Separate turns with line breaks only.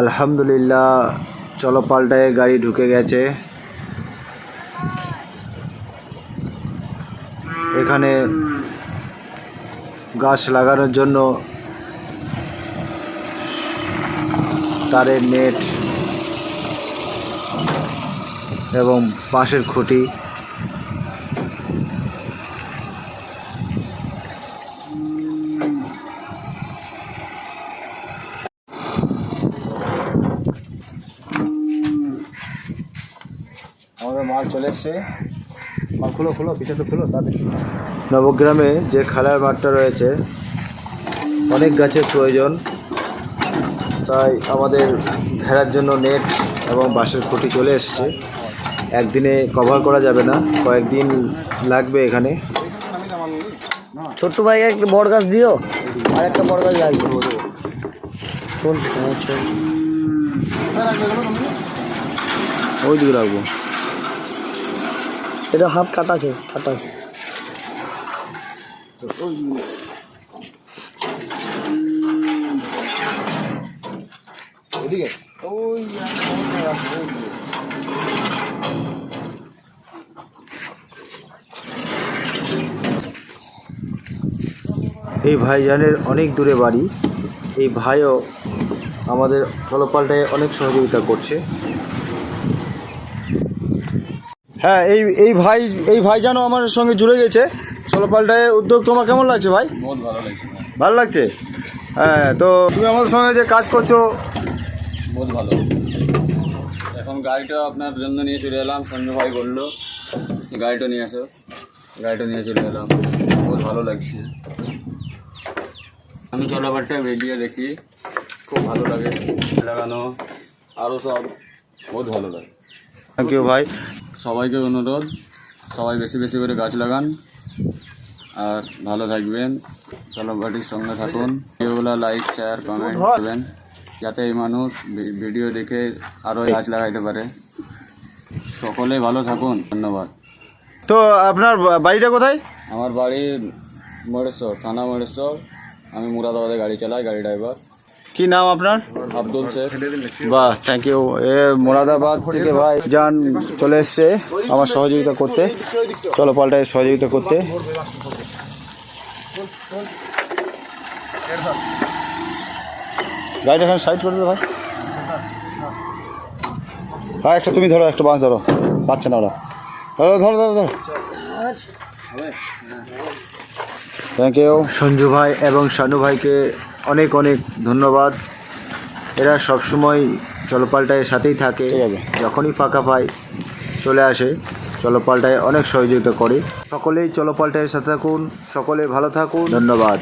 আলহামদুলিল্লাহ চলো পাল্টায় গাড়ি ঢুকে গেছে। এখানে গাছ লাগানোর জন্য তারের নেট এবং বাঁশের খুঁটি আমাদের মাল চলে এসছে। মাল খুলো খুলো পিছনে খুলো তাদের। নবগ্রামে যে খেলার মাঠটা রয়েছে অনেক গাছের প্রয়োজন, তাই আমাদের ঘেরার জন্য নেট এবং বাঁশের খুঁটি চলে এসছে। একদিনে কভার করা যাবে না, কয়েকদিন লাগবে এখানে।
ছোট্ট ভাই একটা বড় গাছ দিও, আর একটা বড় গাছ লাগবে।
ওই দিকে রাখবো।
এটা হাফ কাটা আছে, কাটা আছে।
এদিকে ওই এই ভাইজানের অনেক দূরে বাড়ি। এই ভাইও আমাদের চলপাল্টায় অনেক সহযোগিতা করছে। হ্যাঁ, এই ভাইজানও আমার সঙ্গে জুড়ে গেছে। চলপাল্টায় উদ্যোগ তোমার কেমন লাগছে ভাই?
বহুত ভালো লাগছে।
ভালো লাগছে? হ্যাঁ, তো তুমি আমাদের সঙ্গে যে কাজ করছো
বহুত ভালো। এখন গাড়িটা আপনার জন্য নিয়ে চলে এলাম, সঞ্জয় ভাই বললো গাড়িটা নিয়ে আসো, গাড়িটা নিয়ে চলে এলাম। বহুত ভালো লাগছে। আমি চলাপাল্টায় ভিডিও দেখি, খুব ভালো লাগে লাগানো, আরও সব বহুত ভালো লাগে।
থ্যাংক ইউ ভাই।
সবাইকে অনুরোধ, সবাই বেশি বেশি করে গাছ লাগান আর ভালো থাকবেন। চলপাল্টির সঙ্গে থাকুন। ভিডিওগুলো লাইক শেয়ার কমেন্ট করবেন যাতে এই মানুষ ভিডিও দেখে আরও গাছ লাগাইতে পারে। সকলেই ভালো থাকুন, ধন্যবাদ।
তো আপনার বাড়িটা কোথায়?
আমার বাড়ি মহেশ্বর, থানা মহেশ্বর। আমি মুরাদাবাদে গাড়ি চালাই, গাড়ি ড্রাইভার।
কি নাম আপনার?
আব্দুল শেখ।
বাহ, থ্যাংক ইউ। মোরাদাবাদ থেকে ভাই যান চলে এসছে আমার সহযোগিতা করতে, চলপাল্টায় সহযোগিতা করতে। গাড়িটা এখানে সাইড করে দেবে ভাই। ভাই একটা তুমি ধরো, একটা বাঁশ ধরো, পাচ্ছে না ওরা। ধরো ধরো ধরো ধরো। থ্যাংক ইউ সঞ্জু ভাই এবং শানু ভাইকে অনেক অনেক ধন্যবাদ। এরা সবসময় চলপাল্টায় সাথেই থাকে, যখনই ফাঁকা পায় চলে আসে, চলপাল্টায় অনেক সহযোগিতা করে। সকলেই চলপাল্টায় সাথে থাকুন, সকলে ভালো থাকুন, ধন্যবাদ।